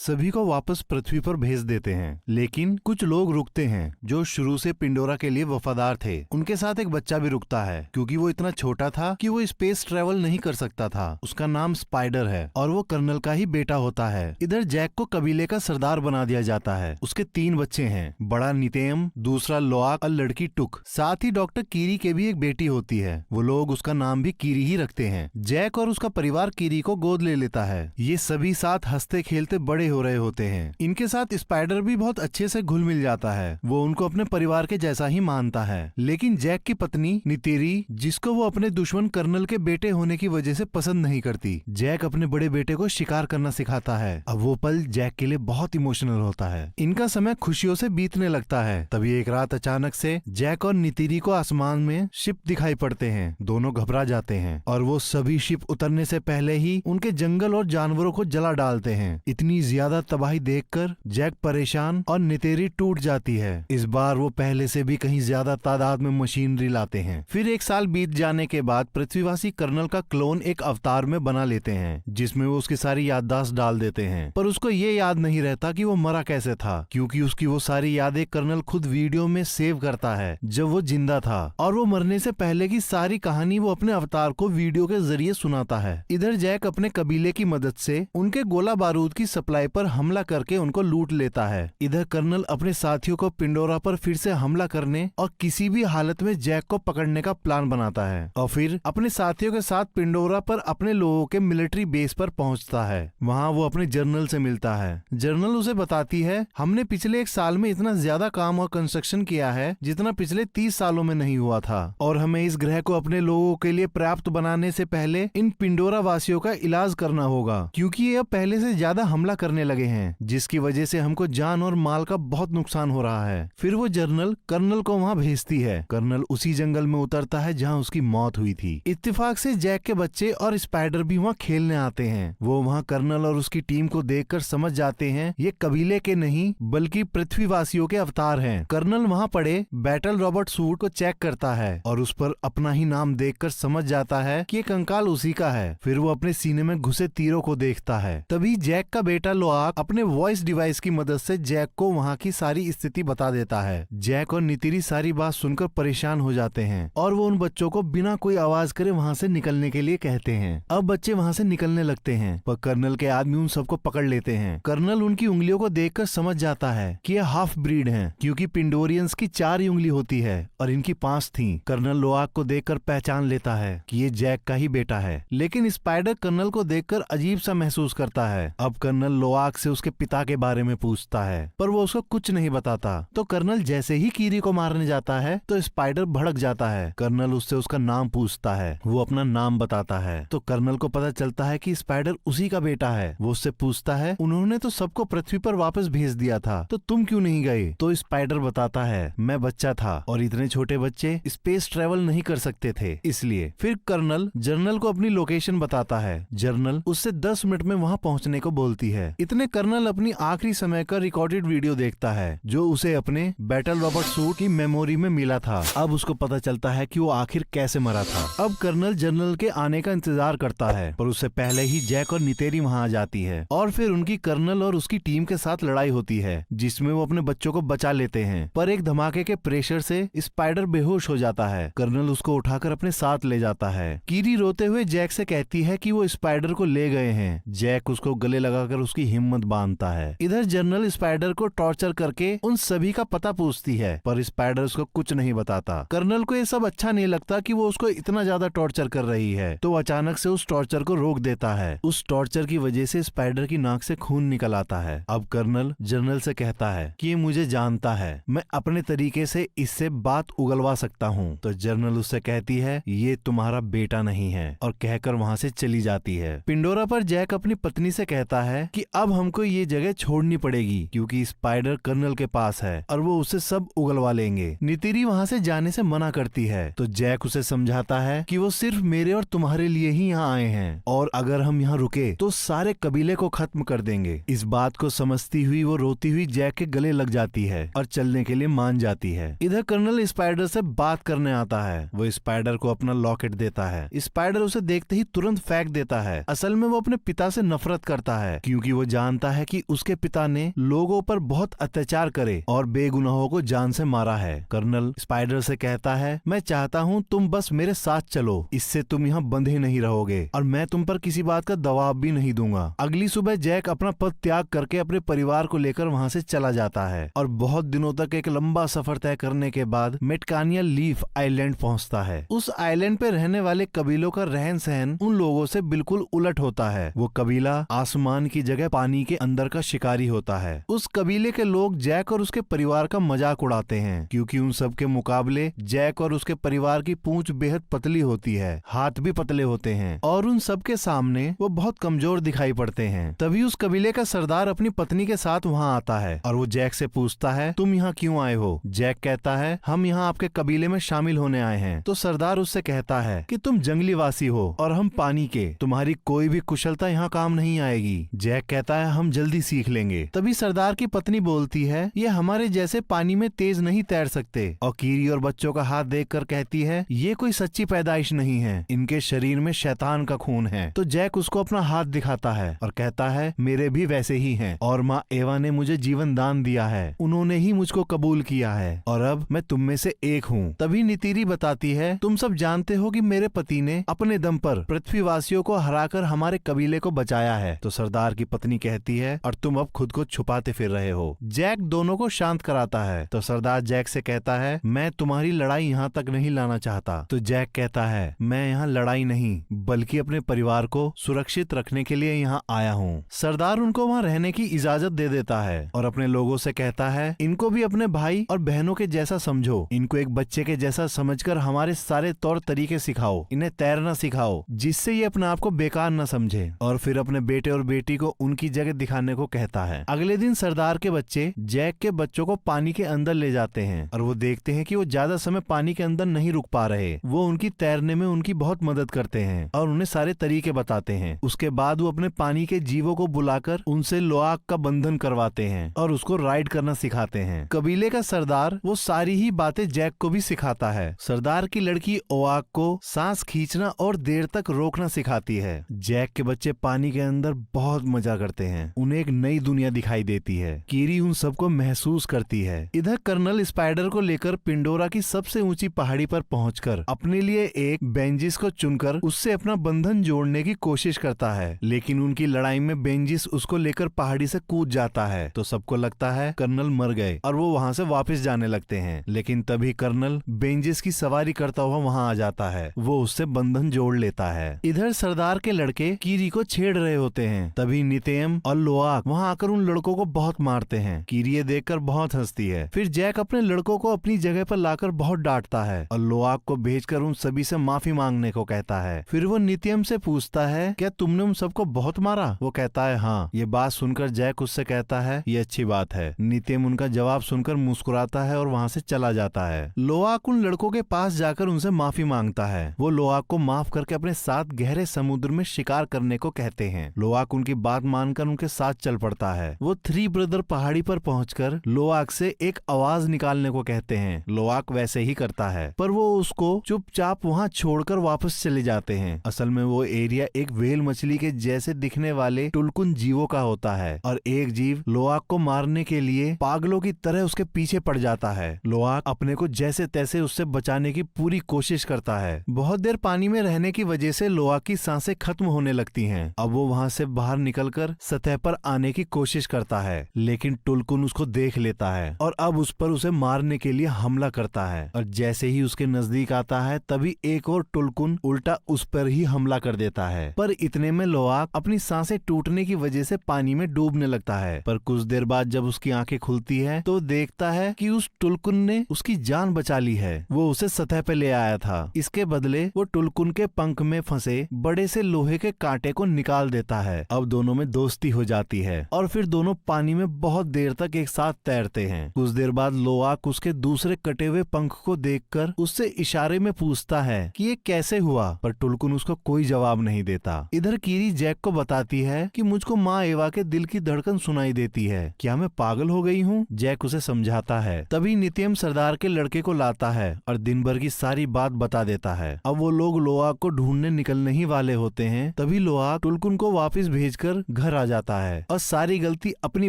सभी को वापस पृथ्वी पर भेज देते हैं, लेकिन कुछ लोग रुकते हैं जो शुरू से पिंडोरा के लिए वफादार थे। उनके साथ एक बच्चा भी रुकता है क्योंकि वो इतना छोटा था कि वो स्पेस ट्रेवल नहीं कर सकता था। उसका नाम स्पाइडर है और वो कर्नल का ही बेटा होता है। इधर जैक को कबीले का सरदार बना दिया जाता है। उसके 3 बच्चे हैं, बड़ा नितेम, दूसरा लोआक और लड़की टुक। साथ ही डॉक्टर कीरी के भी एक बेटी होती है। वो लोग उसका नाम भी कीरी ही रखते हैं। जैक और उसका परिवार कीरी को गोद ले लेता है। ये सभी साथ हंसते खेलते बड़े हो रहे होते हैं। इनके साथ स्पाइडर भी बहुत अच्छे से घुल मिल जाता है। वो उनको अपने परिवार के जैसा ही मानता है। लेकिन जैक की पत्नी नितेरी, जिसको वो अपने दुश्मन कर्नल के बेटे होने की वजह से पसंद नहीं करती, जैक अपने बड़े बेटे को शिकार करना सिखाता है। अब वो पल जैक के लिए बहुत इमोशनल होता है। इनका समय खुशियों से बीतने लगता है। तभी एक रात अचानक से जैक और नितेरी को आसमान में शिप दिखाई पड़ते हैं। दोनों घबरा जाते हैं और वो सभी शिप उतरने से पहले ही उनके जंगल और जानवरों को जला डालते हैं। इतनी ज्यादा तबाही देखकर जैक परेशान और नितेरी टूट जाती है। इस बार वो पहले से भी कहीं ज्यादा तादाद में मशीनरी लाते हैं। फिर 1 साल बीत जाने के बाद पृथ्वीवासी कर्नल का क्लोन एक अवतार में बना लेते हैं, जिसमें वो उसकी सारी याददाश्त डाल देते हैं। पर उसको ये याद नहीं रहता कि वो मरा कैसे था, क्योंकि उसकी वो सारी यादें कर्नल खुद वीडियो में सेव करता है जब वो जिंदा था। और वो मरने से पहले की सारी कहानी वो अपने अवतार को वीडियो के जरिए सुनाता है। इधर जैक अपने कबीले की मदद से उनके गोला बारूद की सप्लाई पर हमला करके उनको लूट लेता है। इधर कर्नल अपने साथियों को पिंडोरा पर फिर से हमला करने और किसी भी हालत में जैक को पकड़ने का प्लान बनाता है और फिर अपने साथियों के साथ पिंडोरा पर अपने लोगों के मिलिट्री बेस पर पहुंचता है। वहां वो अपने जर्नल से मिलता है। जर्नल उसे बताती है, हमने पिछले 1 साल में इतना ज्यादा काम और कंस्ट्रक्शन किया है जितना पिछले 30 सालों में नहीं हुआ था, और हमें इस ग्रह को अपने लोगों के लिए पर्याप्त बनाने से पहले इन पिंडोरा वासियों का इलाज करना होगा, क्योंकि ये अब पहले से ज्यादा हमला करने लगे हैं, जिसकी वजह से हमको जान और माल का बहुत नुकसान हो रहा है। फिर वो जर्नल कर्नल को वहाँ भेजती है। कर्नल उसी जंगल में उतरता है जहाँ उसकी मौत हुई थी। इत्तेफाक से जैक के बच्चे और स्पाइडर भी वहाँ खेलने आते हैं। वो वहाँ कर्नल और उसकी टीम को देखकर समझ जाते हैं ये कबीले के नहीं बल्कि पृथ्वीवासियों के अवतार हैं। कर्नल वहाँ पड़े बैटल रॉबर्ट सूट को चेक करता है और उस पर अपना ही नाम देखकर समझ जाता है कि ये कंकाल उसी का है। फिर वो अपने सीने में घुसे तीरों को देखता है। तभी जैक का बेटा लोआक अपने वॉइस डिवाइस की मदद से जैक को वहाँ की सारी स्थिति बता देता है। जैक और नितेरी सारी बात सुनकर परेशान हो जाते हैं और वो उन बच्चों को बिना कोई आवाज करे वहाँ से निकलने के लिए कहते हैं। अब बच्चे वहाँ से निकलने लगते हैं, पर कर्नल के आदमी उन सबको पकड़ लेते हैं। कर्नल उनकी उंगलियों को देखकर समझ जाता है कि ये हाफ ब्रीड हैं, क्योंकि पिंडोरियंस की 4 ही उंगली होती है और इनकी 5 थी। कर्नल लोआक को देखकर पहचान लेता है कि ये जैक का ही बेटा है, लेकिन स्पाइडर कर्नल को देखकर अजीब सा महसूस करता है। अब कर्नल लोआक से उसके पिता के बारे में पूछता है, पर वो उसको कुछ नहीं बताता। तो कर्नल जैसे ही कीरी को मारने जाता है तो स्पाइडर भड़क जाता है। कर्नल उससे उसका नाम पूछता है। वो अपना नाम बताता है तो कर्नल को पता चलता है कि स्पाइडर उसी का बेटा है। वो उससे पूछता है, उन्होंने तो सबको पृथ्वी पर वापस भेज दिया था, तो तुम क्यों नहीं गए? तो स्पाइडर बताता है, मैं बच्चा था और इतने छोटे बच्चे स्पेस ट्रेवल नहीं कर सकते थे, इसलिए। फिर कर्नल जर्नल को अपनी लोकेशन बताता है। जर्नल उससे 10 मिनट में वहाँ पहुँचने को बोलती है। इतने कर्नल अपनी आखिरी समय का रिकॉर्डेड वीडियो देखता है जो उसे अपने बैटल रॉबर्ट सूट की मेमोरी में मिला था। अब उसको पता चलता है कि वो आखिर कैसे मरा था। अब कर्नल जनरल के आने का इंतजार करता है, पर उससे पहले ही जैक और नितेरी वहाँ आ जाती है और फिर उनकी कर्नल और उसकी टीम के साथ लड़ाई होती है, जिसमें वो अपने बच्चों को बचा लेते हैं। पर एक धमाके के प्रेशर से स्पाइडर बेहोश हो जाता है। कर्नल उसको उठाकर अपने साथ ले जाता है। कीरी रोते हुए जैक से कहती है कि वो स्पाइडर को ले गए हैं। जैक उसको गले लगाकर उसकी हिम्मत बांधता है। इधर जनरल स्पाइडर को टॉर्चर करके उन सभी का पता पूछती है, पर स्पाइडर उसको कुछ नहीं बताता। कर्नल को ये सब अच्छा नहीं लगता कि वो उसको इतना ज्यादा टॉर्चर कर रही है, तो अचानक से उस टॉर्चर को रोक देता है। उस टॉर्चर की वजह से स्पाइडर की नाक से खून निकल आता है। अब कर्नल जनरल से कहता है कि ये मुझे जानता है, मैं अपने तरीके से इससे बात उगलवा सकता हूँ। तो जनरल उससे कहती है, ये तुम्हारा बेटा नहीं है, और कहकर वहाँ से चली जाती है। पिंडोरा पर जैक अपनी पत्नी से कहता है कि अब हमको ये जगह छोड़नी पड़ेगी, क्योंकि स्पाइडर कर्नल के पास है और वो उसे सब उगलवा लेंगे। नितेरी वहाँ से जाने से मना करती है, तो जैक उसे समझाता है कि वो सिर्फ मेरे और तुम्हारे लिए ही यहाँ आए हैं, और अगर हम यहाँ रुके तो सारे कबीले को खत्म कर देंगे। इस बात को समझती हुई वो रोती हुई जैक के गले लग जाती है और चलने के लिए मान जाती है। इधर कर्नल स्पाइडर से बात करने आता है। वो स्पाइडर को अपना लॉकेट देता है। स्पाइडर उसे देखते ही तुरंत फेंक देता है। असल में वो अपने पिता से नफरत करता है, क्योंकि वो जानता है कि उसके पिता ने लोगों पर बहुत अत्याचार करे और बेगुनाहों को जान से मारा है। कर्नल स्पाइडर से कहता है, मैं चाहता हूँ तुम बस मेरे साथ चलो, इससे तुम यहाँ बंधे नहीं रहोगे और मैं तुम पर किसी बात का दबाव भी नहीं दूंगा। अगली सुबह जैक अपना पद त्याग करके अपने परिवार को लेकर वहाँ से चला जाता है और बहुत दिनों तक एक लंबा सफर तय करने के बाद मेटकानिया लीफ आइलैंड पहुँचता है। उस आइलैंड पे रहने वाले कबीलों का रहन सहन उन लोगों से बिल्कुल उलट होता है। वो कबीला आसमान की जगह पानी के अंदर का शिकारी होता है। उस कबीले के लोग जैक और उसके परिवार का मजाक उड़ाते हैं क्योंकि उन सब के मुकाबले जैक और उसके परिवार की पूंछ बेहद पतली होती है, हाथ भी पतले होते हैं और उन सब के सामने वो बहुत कमजोर दिखाई पड़ते हैं। तभी उस कबीले का सरदार अपनी पत्नी के साथ वहाँ आता है और वो जैक से पूछता है, तुम यहाँ क्यों आए हो? जैक कहता है, हम यहाँ आपके कबीले में शामिल होने आए हैं। तो सरदार उससे कहता है कि तुम जंगली वासी हो और हम पानी के, तुम्हारी कोई भी कुशलता यहाँ काम नहीं आएगी। जैक कहता है, हम जल्दी सीख लेंगे। तभी सरदार की पत्नी बोलती है, ये हमारे जैसे पानी में तेज नहीं तैर सकते और कीरी और बच्चों का हाथ देखकर कहती है, ये कोई सच्ची पैदाइश नहीं है, इनके शरीर में शैतान का खून है। तो जैक उसको अपना हाथ दिखाता है और कहता है, मेरे भी वैसे ही हैं और माँ एवा ने मुझे जीवन दान दिया है, उन्होंने ही मुझको कबूल किया है और अब मैं तुम में से एक हूँ। तभी नितीरी बताती है, तुम सब जानते हो कि मेरे पति ने अपने दम पर पृथ्वीवासियों को हराकर हमारे कबीले को बचाया है। तो सरदार की पत्नी कहती है, और तुम अब खुद को छुपाते फिर रहे हो। जैक दोनों को शांत कराता है। तो सरदार जैक से कहता है, मैं तुम्हारी लड़ाई यहाँ तक नहीं लाना चाहता। तो जैक कहता है, मैं यहाँ लड़ाई नहीं बल्कि अपने परिवार को सुरक्षित रखने के लिए यहाँ आया हूँ। सरदार उनको वहाँ रहने की इजाजत दे देता है और अपने लोगों से कहता है, इनको भी अपने भाई और बहनों के जैसा समझो, इनको एक बच्चे के जैसा समझकर हमारे सारे तौर तरीके सिखाओ, इन्हें तैरना सिखाओ जिससे ये अपने आप को बेकार न समझे। और फिर अपने बेटे और बेटी को उनकी जगह दिखाने को कहता है। अगले दिन सरदार के बच्चे जैक के बच्चों को पानी के अंदर ले जाते हैं और वो देखते हैं कि वो ज्यादा समय पानी के अंदर नहीं रुक पा रहे। वो उनकी तैरने में उनकी बहुत मदद करते हैं और उन्हें सारे तरीके बताते हैं। उसके बाद वो अपने पानी के जीवों को बुलाकर उनसे लोआक का बंधन करवाते हैं और उसको राइड करना सिखाते हैं। कबीले का सरदार वो सारी ही बातें जैक को भी सिखाता है। सरदार की लड़की ओआक को सांस खींचना और देर तक रोकना सिखाती है। जैक के बच्चे पानी के अंदर बहुत मजा करते हैं, उन्हें एक नई दुनिया दिखाई देती है। कीरी उन सबको महसूस करती है। इधर कर्नल स्पाइडर को लेकर पिंडोरा की सबसे ऊंची पहाड़ी पर पहुंचकर अपने लिए एक बेंजिस को चुनकर उससे अपना बंधन जोड़ने की कोशिश करता है, लेकिन उनकी लड़ाई में बेंजिस उसको लेकर पहाड़ी से कूद जाता है। तो सबको लगता है कर्नल मर गए और वो वहाँ से वापस जाने लगते हैं, लेकिन तभी कर्नल बेंजिस की सवारी करता हुआ वहाँ आ जाता है। वो उससे बंधन जोड़ लेता है। इधर सरदार के लड़के कीरी को छेड़ रहे होते हैं। तभी नितेम और लोआक वहाँ आकर उन लड़कों को बहुत मारते हैं। कीरी ये देखकर बहुत हंसती है। फिर जैक अपने लड़कों को अपनी जगह पर लाकर बहुत डांटता है और लोआक को भेजकर उन सभी से माफी मांगने को कहता है। फिर वो नित्यम से पूछता है, क्या तुमने उन सबको बहुत मारा? वो कहता है, हाँ। ये बात सुनकर जैक उससे कहता है, ये अच्छी बात है। नित्यम उनका जवाब सुनकर मुस्कुराता है और वहाँ से चला जाता है। लोआक उन लड़कों के पास जाकर उनसे माफी मांगता है। वो लोआक को माफ करके अपने साथ गहरे समुद्र में शिकार करने को कहते हैं। लोआक उनकी बात मानकर उनके साथ चल पड़ता है। वो थ्री ब्रदर पहाड़ी पर पहुंचकर लोआक से एक आवाज निकालने को कहते हैं। लोआक वैसे ही करता है, पर वो उसको चुपचाप वहाँ छोड़कर वापस चले जाते हैं। असल में वो एरिया एक व्हेल मछली के जैसे दिखने वाले टुलकुन जीवों का होता है और एक जीव लोआक को मारने के लिए पागलों की तरह उसके पीछे पड़ जाता है। लोआक अपने को जैसे तैसे उससे बचाने की पूरी कोशिश करता है। बहुत देर पानी में रहने की वजह से लोआक की सांसें खत्म होने लगती हैं। अब वो वहाँ से बाहर निकलकर सतह पर आने की कोशिश करता है, लेकिन टुलकुन उसको देख लेता है और अब उस पर उसे मारने के लिए हमला करता है। और जैसे ही उसके नजदीक आता है तभी एक और टुलकुन उल्टा उस पर ही हमला कर देता है। पर इतने में लोआक अपनी सांसें टूटने की वजह से पानी में डूबने लगता है। पर कुछ देर बाद जब उसकी आंखें खुलती है तो देखता है कि उस टुलकुन ने उसकी जान बचा ली है। वो उसे सतह पे ले आया था। इसके बदले वो टुलकुन के पंख में फंसे बड़े से लोहे के कांटे को निकाल देता है। अब दोनों में दोस्ती हो जाती है और फिर दोनों पानी में बहुत देर तक एक साथ तैरते हैं। कुछ देर बाद लोआक उसके दूसरे कटे हुए पंख को देखकर उससे इशारे में पूछता है कि ये कैसे हुआ, पर टुलकुन उसको कोई जवाब नहीं देता। इधर कीरी जैक को बताती है कि मुझको माँ एवा के दिल की धड़कन सुनाई देती है, क्या मैं पागल हो गई हूँ? जैक उसे समझाता है। तभी नित्यम सरदार के लड़के को लाता है और दिन भर की सारी बात बता देता है। अब वो लोग लोआक को ढूंढने निकलने ही वाले होते हैं। तभी लोआक टुलकुन को वापस भेजकर घर आ जाता है और सारी गलती अपनी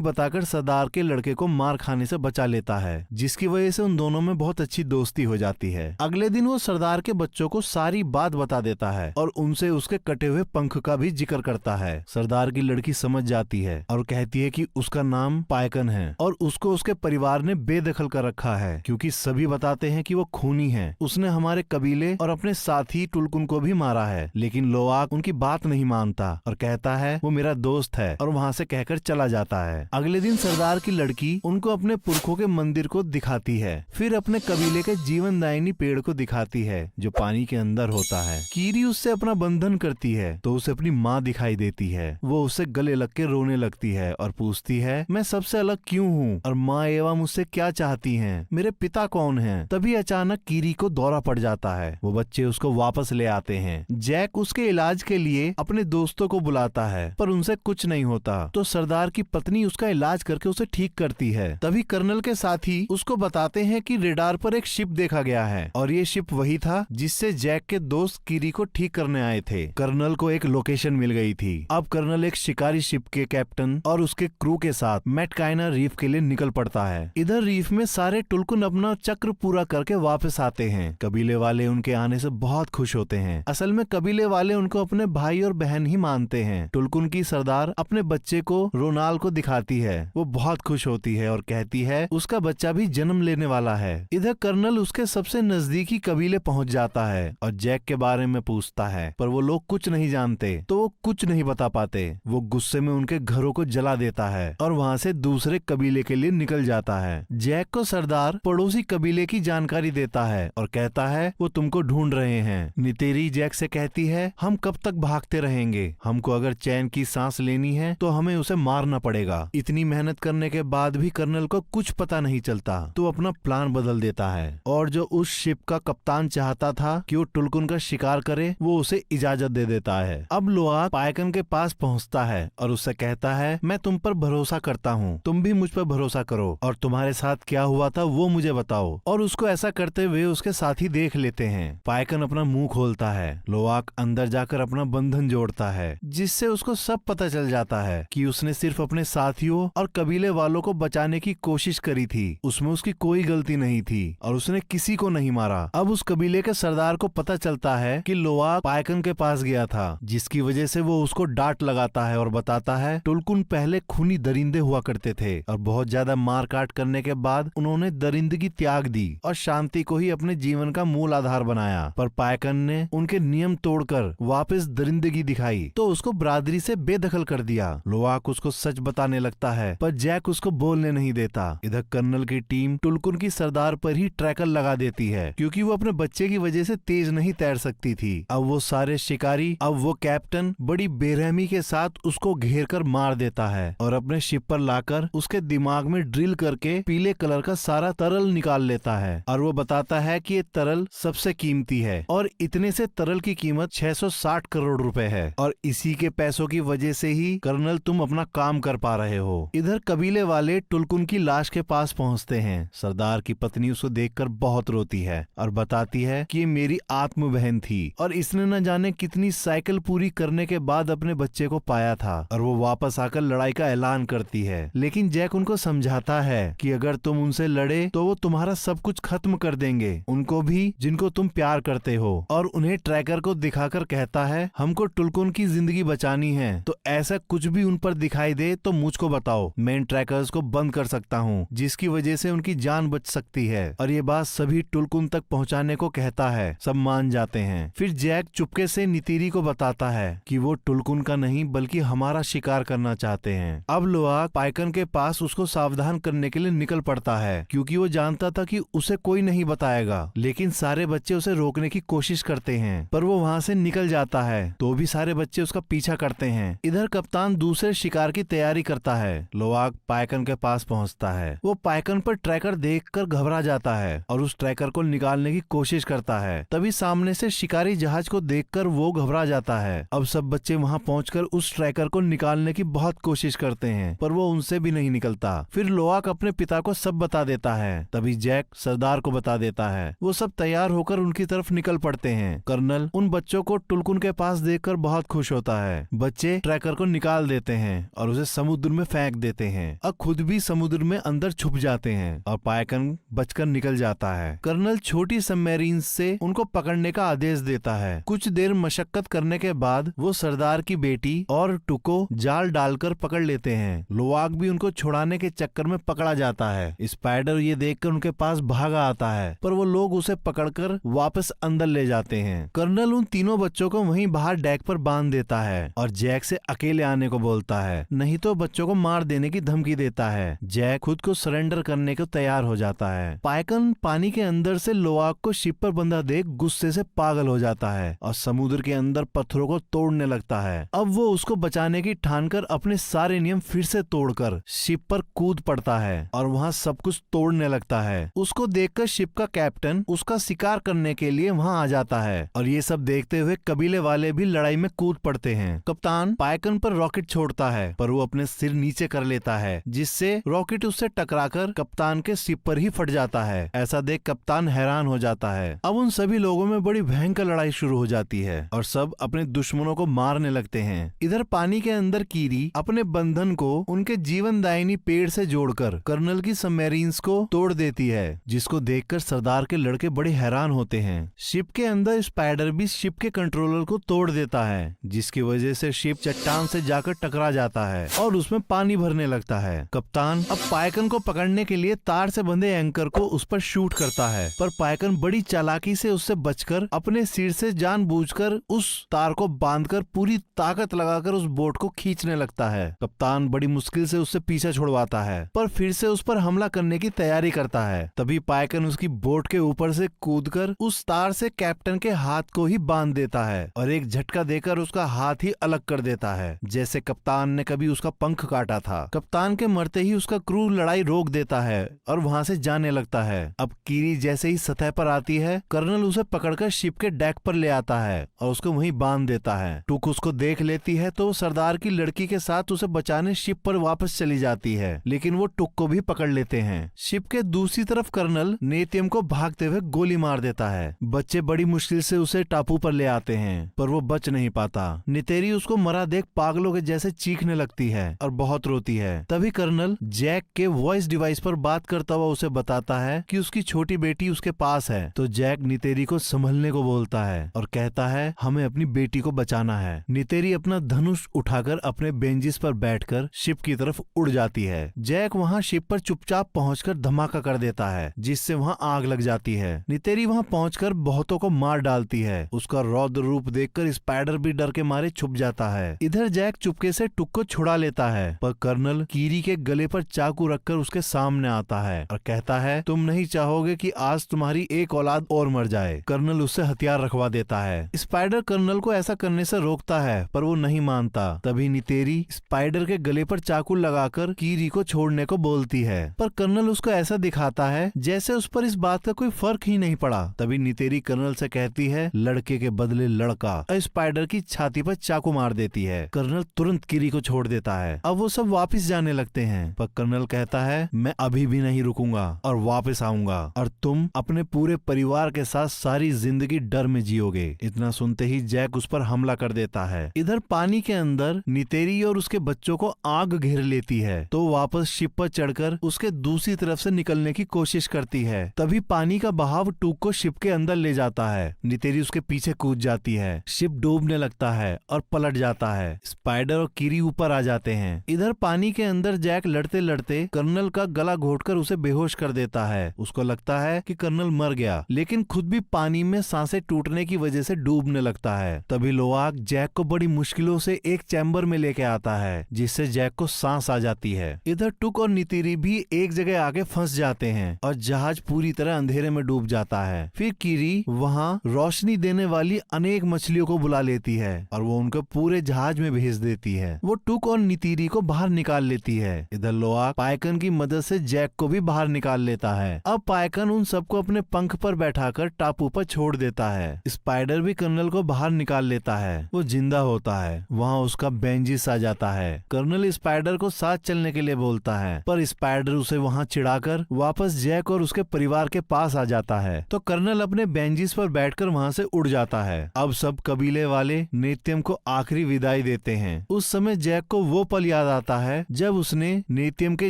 बताकर सरदार के लड़के को मार खाने से बचा लेता है, जिसकी वजह से उन दोनों में बहुत अच्छी दोस्ती हो जाती है। अगले दिन वो सरदार के बच्चों को सारी बात बता देता है और उनसे उसके कटे हुए पंख का भी जिक्र करता है। सरदार की लड़की समझ जाती है और कहती है कि उसका नाम पायकन है और उसको उसके परिवार ने बेदखल कर रखा है, क्योंकि सभी बताते हैं कि वो खूनी है। उसने हमारे कबीले और अपने साथी टुलकुन को भी मारा है, लेकिन लोआक उनकी बात नहीं मानता और कहता है वो मेरा दोस्त है और वहाँ से कहकर चला जाता है। अगले दिन सरदार की लड़की उनको अपने पुरखों के मंदिर को दिखाती है, फिर अपने कबीले के जीवनदायिनी पेड़ को दिखाती है जो पानी के अंदर होता है। कीरी उससे अपना बंधन करती है तो उसे अपनी माँ दिखाई देती है। वो उससे गले लग के रोने लगती है और पूछती है मैं सबसे अलग क्यों हूँ और माँ एवा मुझसे क्या चाहती हैं? मेरे पिता कौन हैं? तभी अचानक कीरी को दौरा पड़ जाता है। वो बच्चे उसको वापस ले आते हैं। जैक उसके इलाज के लिए अपने दोस्तों को बुलाता है पर उनसे कुछ नहीं होता, तो सरदार की पत्नी उसका इलाज करके उसे ठीक करती है। तभी कर्नल के साथी उसको बताते हैं कि रेडार पर एक शिप देखा गया है और ये शिप वही था जिससे जैक के दोस्त कीरी को ठीक करने आए थे। कर्नल को एक लोकेशन मिल गई थी। अब कर्नल एक शिकारी शिप के कैप्टन और उसके क्रू के साथ मैटकाइना रीफ के लिए निकल पड़ता है। इधर रीफ में सारे टुलकुन अपना चक्र पूरा करके वापस आते हैं। कबीले वाले उनके आने से बहुत खुश होते हैं। असल में कबीले वाले उनको अपने भाई और बहन ही मानते हैं। टुलकुन की सरदार अपने बच्चे को रोनाल को दिखाती है। वो बहुत खुश होती है और कहती है उसका बच्चा भी जन्म लेने वाला है। इधर कर्नल उसके सबसे नजदीकी कबीले पहुंच जाता है और जैक के बारे में पूछता है, पर वो लोग कुछ नहीं जानते तो वो कुछ नहीं बता पाते। वो गुस्से में उनके घरों को जला देता है और वहाँ से दूसरे कबीले के लिए निकल जाता है। जैक को सरदार पड़ोसी कबीले की जानकारी देता है और कहता है वो तुमको ढूंढ रहे हैं। नितेरी जैक से कहती है हम कब तक भागते रहेंगे? हमको अगर चैन की सांस लेनी है तो हमें उसे मारना पड़ेगा। इतनी मेहनत करने के बाद भी कर्नल को कुछ पता नहीं चलता तो अपना प्लान बदल देता है और जो उस शिप का कप्तान चाहता था कि वो टुलकुन का शिकार करे वो उसे इजाजत दे देता है। अब लोआक पायकन के पास पहुंचता है और उससे कहता है मैं तुम पर भरोसा करता हूँ, तुम भी मुझ पर भरोसा करो और तुम्हारे साथ क्या हुआ था वो मुझे बताओ। और उसको ऐसा करते हुए उसके साथी देख लेते हैं। पायकन अपना मुंह खोलता है। लोआक अंदर जाकर अपना बंधन जोड़ता है जिससे उसको सब पता चल जाता है कि उसने सिर्फ अपने साथियों और कबीले वालों को बचाने की कोशिश करी थी। उसमें उसकी कोई गलती नहीं थी और उसने किसी को नहीं मारा। अब उस कबीले के सरदार को पता चलता है कि लोआक पायकन के पास गया था, जिसकी वजह से वो उसको डांट लगाता है और बताता है टुलकुन पहले खूनी दरिंदे हुआ करते थे और बहुत ज्यादा मार काट करने के बाद उन्होंने दरिंदगी त्याग दी और शांति को ही अपने जीवन का मूल आधार बनाया। पर पायकन ने उनके नियम तोड़कर वापस दरिंदगी दिखाई तो उसको बरादरी से बेदखल कर दिया। लोआक उसको सच बताने लगता है पर जैक उसको बोलने नहीं देता। इधर कर्नल की टीम टुलकुन की सरदार पर ही ट्रैकर लगा देती है क्योंकि वो अपने बच्चे की वजह से तेज नहीं तैर सकती थी। अब वो सारे शिकारी, अब वो कैप्टन बड़ी बेरहमी के साथ उसको घेर कर मार देता है और अपने शिप पर लाकर उसके दिमाग में ड्रिल करके पीले कलर का सारा तरल निकाल लेता है और वो बताता है कि ये तरल सबसे कीमती है और इतने से तरल की कीमत 660 करोड़ रुपए है और इसी के पैसों की वजह से ही कर्नल तुम अपना काम कर पा रहे हो। इधर कबीले वाले टुलकुन की लाश के पास पहुंचते हैं। सरदार की पत्नी उसको देखकर बहुत रोती है और बताती है कि ये मेरी आत्म बहन थी और इसने न जाने कितनी साइकिल पूरी करने के बाद अपने बच्चे को पाया था और वो वापस आकर लड़ाई का ऐलान करती है। लेकिन जैक उनको समझाता है कि अगर तुम उनसे लड़े तो वो तुम्हारा सब कुछ खत्म कर देंगे, उनको भी जिनको तुम प्यार करते हो। और उन्हें ट्रैकर को दिखाकर कहता है हमको टुलकुन की जिंदगी बचानी है तो ऐसा कुछ भी उन पर दिखाई दे तो मुझको बताओ, मैं इन ट्रैकर्स को बंद कर सकता हूँ जिसकी वजह से उनकी जान बच सकती है। और ये बात सभी टुलकुन तक पहुँचाने को कहता है। सब मान जाते हैं। फिर जैक चुपके से नितिरी को बताता है कि वो टुलकुन का नहीं बल्कि हमारा शिकार करना चाहते हैं। अब लोआक पायकन के पास उसको सावधान करने के लिए निकल पड़ता है क्योंकि वो जानता था कि उसे कोई नहीं बताएगा, लेकिन सारे बच्चे उसे रोकने की कोशिश करते हैं पर वो वहाँ से निकल जाता है तो भी सारे बच्चे उसका पीछा करते हैं। इधर कप्तान दूसरे शिकार की तैयारी करता है। लोआक पायकन के पास पहुँचता है। वो पायकन पर ट्रैकर देखकर घबरा जाता है और उस ट्रैकर को निकालने की कोशिश करता है। तभी सामने से शिकारी जहाज को देखकर वो घबरा जाता है। अब सब बच्चे वहाँ पहुंचकर उस ट्रैकर को निकालने की बहुत कोशिश करते हैं पर वो उनसे भी नहीं निकलता। फिर लोआक अपने पिता को सब बता देता है। तभी जैक सरदार को बता देता है। वो सब तैयार होकर उनकी तरफ निकल पड़ते हैं। कर्नल उन बच्चों को टुलकुन के पास देखकर बहुत खुश होता है। बच्चे ट्रैकर को निकाल देते हैं और उसे समुद्र में फेंक देते हैं और खुद भी समुद्र में अंदर छुप जाते हैं और पाइकन बचकर निकल जाता है। कर्नल छोटी सबमरीन से उनको पकड़ने का आदेश देता है। कुछ देर मशक्कत करने के बाद वो सरदार की बेटी और टुको जाल डालकर पकड़ लेते हैं। लोवाक भी उनको छुड़ाने के चक्कर में पकड़ा जाता है। स्पाइडर ये देखकर उनके पास भागा आता है, पर वो लोग उसे पकड़कर वापस अंदर ले जाते हैं। कर्नल उन तीनों बच्चों को वहीं बाहर डेक पर बांध देता है और जैक से अकेले आने को बोलता है, नहीं तो बच्चों को मार देने की धमकी देता है। जैक खुद को सरेंडर करने को तैयार हो जाता है। पाइकन पानी के अंदर से लोवाक को शिप पर बंधा देख गुस्से से पागल हो जाता है और समुद्र के अंदर पत्थरों को तोड़ने लगता है। अब वो उसको बचाने की ठानकर अपने सारे नियम फिर से तोड़कर शिप पर कूद पड़ता है और वहाँ सब कुछ तोड़ने लगता है। उसको देखकर शिप का कैप्टन उसका शिकार करने के लिए वहाँ आ जाता है और ये सब देखते हुए कबीले वाले भी लड़ाई में कूद पड़ते हैं। कप्तान पाइकन पर रॉकेट छोड़ता है, पर वो अपने सिर नीचे कर लेता है, जिससे रॉकेट उससे टकराकर कप्तान के शिप पर ही फट जाता है। ऐसा देख कप्तान हैरान हो जाता है। अब उन सभी लोगों में बड़ी भयंकर लड़ाई शुरू हो जाती है और सब अपने दुश्मनों को मारने लगते हैं। इधर पानी के अंदर कीरी अपने बंधन को उनके जीवनदायिनी पेड़ से जोड़कर कर्नल की सबमरीन्स को तोड़ देती है, जिसको देखकर सरदार के लड़के बड़े हैरान होते हैं। शिप के अंदर स्पाइडर भी शिप के कंट्रोलर को तोड़ देता है, जिसकी वजह से शिप चट्टान से जाकर टकरा जाता है और उसमें पानी भरने लगता है। कप्तान अब पाइकन को पकड़ने के लिए तार से बंधे एंकर को उस पर शूट करता है, पर पाइकन बड़ी चालाकी से उससे बचकर अपने सिर से जानबूझकर उस तार को बांधकर पूरी ताकत लगाकर उस बोट को खींचने लगता है। कप्तान बड़ी मुश्किल से उससे पीछा छुड़वाता है, पर फिर से उस पर हमला करने की तैयारी करता है। तभी पाइकन उसकी बोट के ऊपर से कूदकर उस तार से कैप्टन के हाथ को ही बांध देता है और एक झटका देकर उसका हाथ ही अलग कर देता है, जैसे कप्तान ने कभी उसका पंख काटा था। कप्तान के मरते ही उसका क्रू लड़ाई रोक देता है और वहाँ से जाने लगता है। अब कीरी जैसे ही सतह पर आती है, कर्नल उसे पकड़कर शिप के डेक पर ले आता है और उसको वहीं बांध देता है। टुक उसको देख लेती है तो सरदार की लड़की के साथ उसे बचाने शिप पर वापस चली जाती है, लेकिन वो टुक को भी पकड़ लेते हैं। शिप के दूसरी तरफ कर्नल नेत्यम को भागते हुए गोली मार देता है। बच्चे बड़ी मुश्किल से उसे टापू पर ले आते हैं, पर वो बच नहीं पाता। नितेरी उसको मरा देख पागलों के जैसे चीखने लगती है और बहुत रोती है। तभी कर्नल जैक के वॉइस डिवाइस पर बात करता हुआ उसे बताता है कि उसकी छोटी बेटी उसके पास है। तो जैक नितेरी को संभलने को बोलता है और कहता है, हमें अपनी बेटी को बचाना है। नितेरी अपना धनुष उठाकर अपने बेंजिस पर बैठकर शिप की तरफ उड़ जाती है। जैक वहाँ शिप पर चुपचाप पहुंचकर धमाका कर देता है, जिससे वहाँ आग लग जाती है। नितेरी वहाँ पहुंचकर बहुतों को मार डालती है। उसका रौद्र रूप देखकर स्पाइडर भी डर के मारे छुप जाता है। इधर जैक चुपके से टुक को छुड़ा लेता है, पर कर्नल कीरी के गले पर चाकू रखकर उसके सामने आता है और कहता है, तुम नहीं चाहोगे कि आज तुम्हारी एक औलाद और मर जाए। कर्नल उससे हथियार रखवा देता है। स्पाइडर कर्नल को ऐसा करने से रोकता है, पर वो नहीं मानता। तभी नितेरी स्पाइडर के गले पर चाकू लगाकर कीरी को छोड़ने को बोलती है, पर कर्नल उसको ऐसा दिखाता है जैसे उस पर इस बात का कोई फर्क ही नहीं पड़ा। तभी नितेरी कर्नल से कहती है, लड़के के बदले लड़का, और स्पाइडर की छाती पर चाकू मार देती है। कर्नल तुरंत कीरी को छोड़ देता है। अब वो सब वापस जाने लगते हैं, पर कर्नल कहता है, मैं अभी भी नहीं रुकूंगा और वापस आऊंगा और तुम अपने पूरे परिवार के साथ सारी जिंदगी डर में जियोगे। इतना सुनते ही जैक उस पर हमला कर देता है। इधर पानी के अंदर नितेरी और उसके बच्चों को आग घेर लेती है, तो वापस शिप पर चढ़कर उसके दूसरी तरफ से निकलने की कोशिश करती है। तभी पानी का बहाव टूक को शिप के अंदर ले जाता है। नितेरी उसके पीछे कूद जाती है। शिप डूबने लगता है और पलट जाता है। स्पाइडर और कीरी ऊपर आ जाते हैं। इधर पानी के अंदर जैक लड़ते लड़ते कर्नल का गला घोटकर उसे बेहोश कर देता है। उसको लगता है कि कर्नल मर गया, लेकिन खुद भी पानी में सांसें टूटने की वजह से डूबने लगता है। तभी लोवाक जैक को बड़ी मुश्किलों से एक चैम्बर में लेके आता है, जिससे जैक को सांस आ जाती है। इधर टुक और नितेरी भी एक जगह आके फंस जाते हैं और जहाज पूरी तरह अंधेरे में डूब जाता है। फिर कीरी वहाँ रोशनी देने वाली अनेक मछलियों को बुला लेती है और वो उनको पूरे जहाज में भेज देती है। वो टुक और नितेरी को बाहर निकाल लेती है। इधर लोवाक पाइकन की मदद से जैक को भी बाहर निकाल लेता है। अब पाइकन उन सबको अपने पंख पर बैठाकर टापू पर छोड़ देता है। स्पाइडर भी कर्नल को बाहर निकाल लेता है। वो जिंदा होता है। वहाँ उसका बेंजिस आ जाता है। कर्नल स्पाइडर को साथ चलने के लिए बोलता है, पर स्पाइडर उसे वहाँ चिढ़ाकर वापस जैक और उसके परिवार के पास आ जाता है। तो कर्नल अपने बेंजिस पर बैठकर वहाँ से उड़ जाता है। अब सब कबीले वाले नेत्यम को आखिरी विदाई देते हैं। हैं। उस समय जैक को वो पल याद आता है जब उसने नेतियम के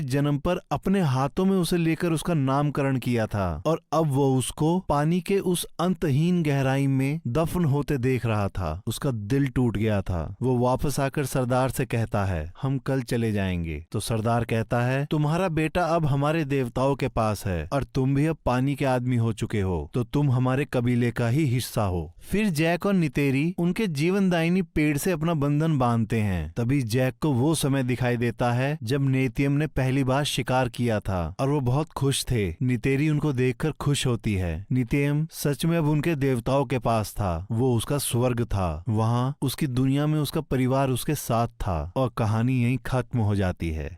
जन्म पर अपने हाथों में उसे लेकर उसका नामकरण किया था और अब वो उसको पानी के उस अंतहीन गहराई में दफन होते देख रहा था। उसका दिल टूट गया था। वो वापस आकर सरदार से कहता है, हम कल चले जाएंगे। तो सरदार कहता है, तुम्हारा बेटा अब हमारे देवताओं के पास है और तुम भी अब पानी के आदमी हो चुके हो, तो तुम हमारे कबीले का ही हिस्सा हो। फिर जैक और नितेरी उनके जीवनदायिनी पेड़ से अपना बंधन बांधते हैं। तभी जैक को वो समय दिखाई देता है जब नेतियम ने पहली बार शिकार किया था और वो बहुत खुश थे। नितेरी उनको देखकर खुश होती है। नितेयम सच में अब उनके देवताओं के पास था। वो उसका स्वर्ग था। वहाँ उसकी दुनिया में उसका परिवार उसके साथ था और कहानी यहीं खत्म हो जाती है।